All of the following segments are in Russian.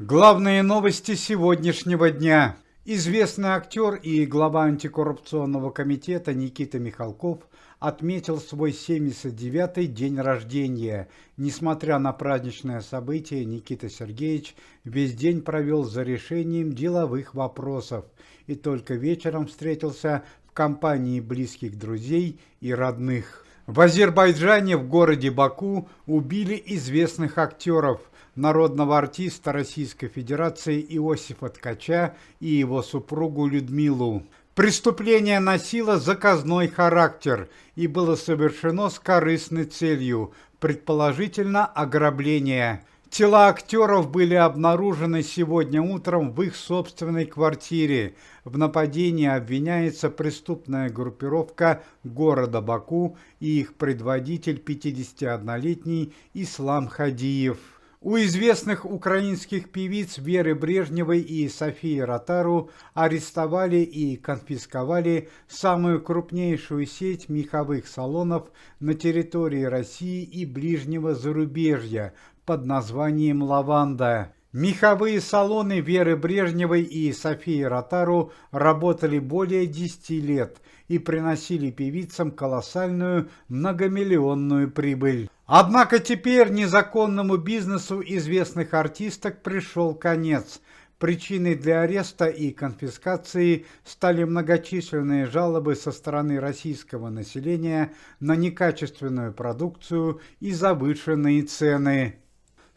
Главные новости сегодняшнего дня. Известный актер и глава антикоррупционного комитета Никита Михалков отметил свой 79-й день рождения. Несмотря на праздничное событие, Никита Сергеевич весь день провел за решением деловых вопросов и только вечером встретился в компании близких друзей и родных. В Азербайджане в городе Баку убили известных актеров, народного артиста Российской Федерации Иосифа Ткача и его супругу Людмилу. Преступление носило заказной характер и было совершено с корыстной целью, предположительно ограбление. Тела актеров были обнаружены сегодня утром в их собственной квартире. В нападении обвиняется преступная группировка города Баку и их предводитель 51-летний Ислам Хадиев. У известных украинских певиц Веры Брежневой и Софии Ротару арестовали и конфисковали самую крупнейшую сеть меховых салонов на территории России и ближнего зарубежья под названием «Лаванда». Меховые салоны Веры Брежневой и Софии Ротару работали более 10 лет и приносили певицам колоссальную многомиллионную прибыль. Однако теперь незаконному бизнесу известных артисток пришел конец. Причиной для ареста и конфискации стали многочисленные жалобы со стороны российского населения на некачественную продукцию и завышенные цены.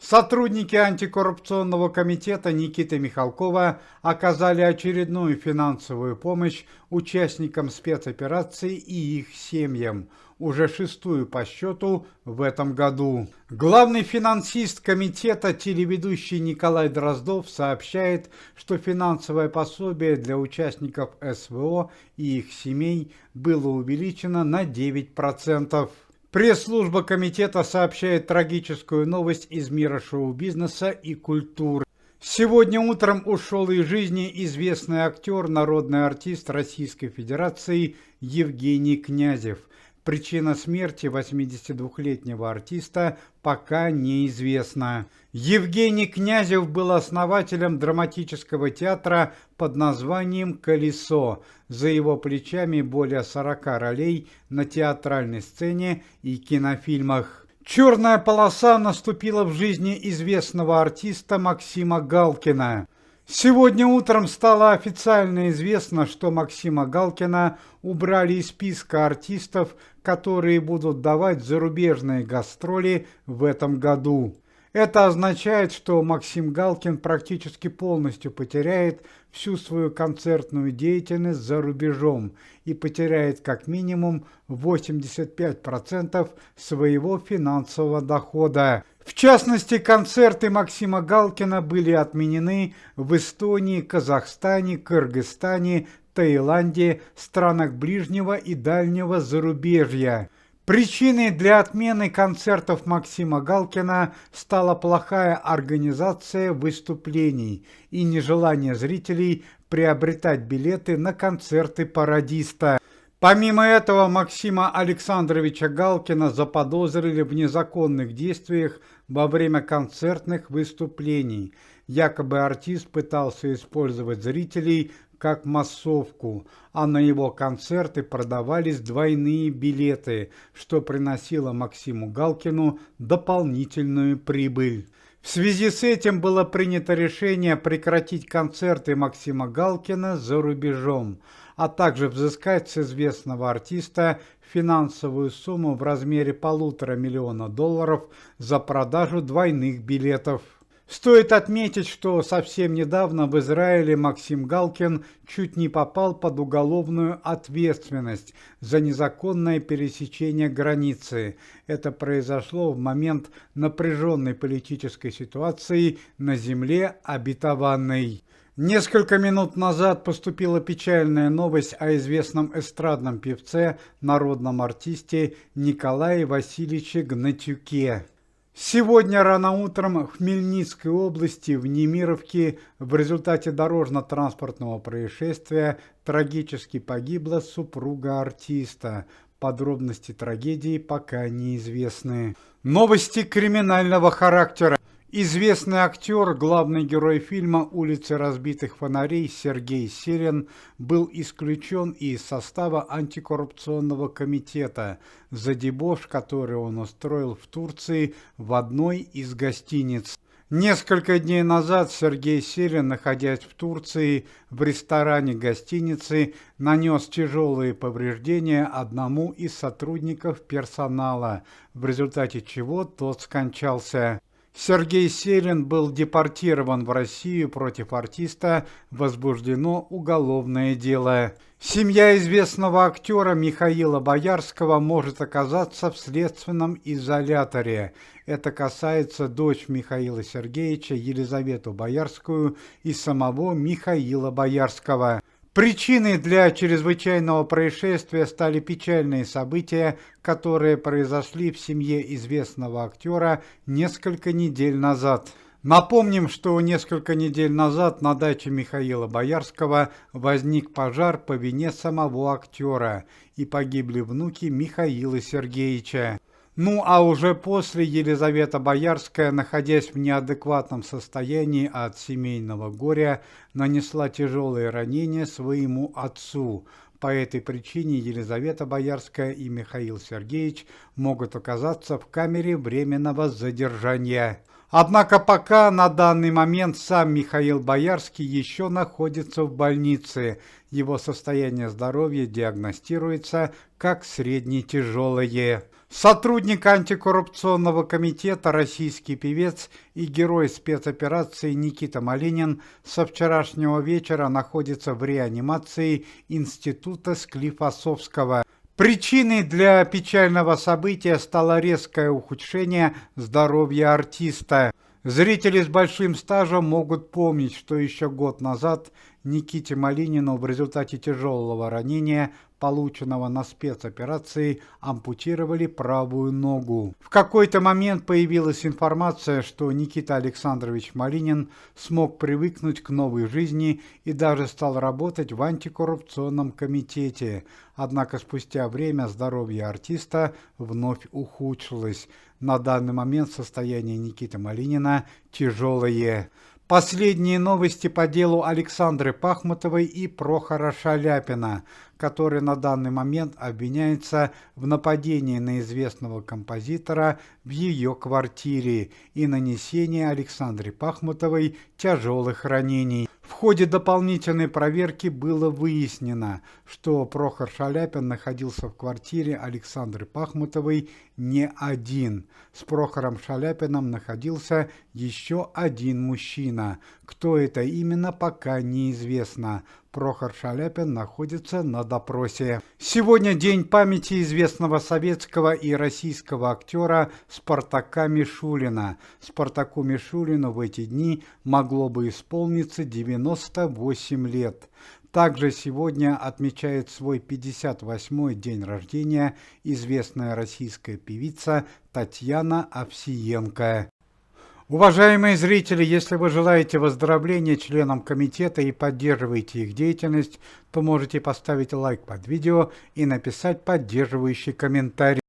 Сотрудники антикоррупционного комитета Никиты Михалкова оказали очередную финансовую помощь участникам спецоперации и их семьям, уже шестую по счету в этом году. Главный финансист комитета, телеведущий Николай Дроздов, сообщает, что финансовое пособие для участников СВО и их семей было увеличено на 9%. Пресс-служба комитета сообщает трагическую новость из мира шоу-бизнеса и культуры. Сегодня утром ушел из жизни известный актер, народный артист Российской Федерации Евгений Князев. Причина смерти 82-летнего артиста пока неизвестна. Евгений Князев был основателем драматического театра под названием «Колесо». За его плечами более 40 ролей на театральной сцене и кинофильмах. Черная полоса наступила в жизни известного артиста Максима Галкина. Сегодня утром стало официально известно, что Максима Галкина убрали из списка артистов, которые будут давать зарубежные гастроли в этом году. Это означает, что Максим Галкин практически полностью потеряет всю свою концертную деятельность за рубежом и потеряет как минимум 85% своего финансового дохода. В частности, концерты Максима Галкина были отменены в Эстонии, Казахстане, Кыргызстане, Таиланде, странах ближнего и дальнего зарубежья. Причиной для отмены концертов Максима Галкина стала плохая организация выступлений и нежелание зрителей приобретать билеты на концерты пародиста. Помимо этого, Максима Александровича Галкина заподозрили в незаконных действиях во время концертных выступлений. Якобы артист пытался использовать зрителей как массовку, а на его концерты продавались двойные билеты, что приносило Максиму Галкину дополнительную прибыль. В связи с этим было принято решение прекратить концерты Максима Галкина за рубежом, а также взыскать с известного артиста финансовую сумму в размере $1,5 миллиона за продажу двойных билетов. Стоит отметить, что совсем недавно в Израиле Максим Галкин чуть не попал под уголовную ответственность за незаконное пересечение границы. Это произошло в момент напряженной политической ситуации на земле обетованной. Несколько минут назад поступила печальная новость о известном эстрадном певце, народном артисте Николае Васильевиче Гнатюке. Сегодня рано утром в Хмельницкой области, в Немировке, в результате дорожно-транспортного происшествия трагически погибла супруга артиста. Подробности трагедии пока неизвестны. Новости криминального характера. Известный актер, главный герой фильма «Улицы разбитых фонарей» Сергей Селин был исключен из состава антикоррупционного комитета за дебош, который он устроил в Турции в одной из гостиниц. Несколько дней назад Сергей Селин, находясь в Турции, в ресторане гостиницы, нанес тяжелые повреждения одному из сотрудников персонала, в результате чего тот скончался. Сергей Селин был депортирован в Россию, против артиста возбуждено уголовное дело. Семья известного актера Михаила Боярского может оказаться в следственном изоляторе. Это касается дочь Михаила Сергеевича Елизавету Боярскую и самого Михаила Боярского. Причиной для чрезвычайного происшествия стали печальные события, которые произошли в семье известного актера несколько недель назад. Напомним, что несколько недель назад на даче Михаила Боярского возник пожар по вине самого актера, и погибли внуки Михаила Сергеевича. Ну а уже после Елизавета Боярская, находясь в неадекватном состоянии от семейного горя, нанесла тяжелые ранения своему отцу. По этой причине Елизавета Боярская и Михаил Сергеевич могут оказаться в камере временного задержания. Однако пока на данный момент сам Михаил Боярский еще находится в больнице. Его состояние здоровья диагностируется как средне-тяжелое. Сотрудник антикоррупционного комитета, российский певец и герой спецоперации Никита Малинин со вчерашнего вечера находится в реанимации Института Склифосовского. Причиной для печального события стало резкое ухудшение здоровья артиста. Зрители с большим стажем могут помнить, что еще год назад Никите Малинину в результате тяжелого ранения, полученного на спецоперации, ампутировали правую ногу. В какой-то момент появилась информация, что Никита Александрович Малинин смог привыкнуть к новой жизни и даже стал работать в антикоррупционном комитете. Однако спустя время здоровье артиста вновь ухудшилось. На данный момент состояние Никиты Малинина тяжелое. Последние новости по делу Александры Пахмутовой и Прохора Шаляпина, который на данный момент обвиняется в нападении на известного композитора в ее квартире и нанесении Александре Пахмутовой тяжелых ранений. В ходе дополнительной проверки было выяснено, что Прохор Шаляпин находился в квартире Александры Пахмутовой не один. С Прохором Шаляпиным находился еще один мужчина. Кто это именно, пока неизвестно. Прохор Шаляпин находится на допросе. Сегодня день памяти известного советского и российского актера Спартака Мишулина. Спартаку Мишулину в эти дни могло бы исполниться 98 лет. Также сегодня отмечает свой 58-й день рождения известная российская певица Татьяна Овсиенко. Уважаемые зрители, если вы желаете выздоровления членам комитета и поддерживаете их деятельность, то можете поставить лайк под видео и написать поддерживающий комментарий.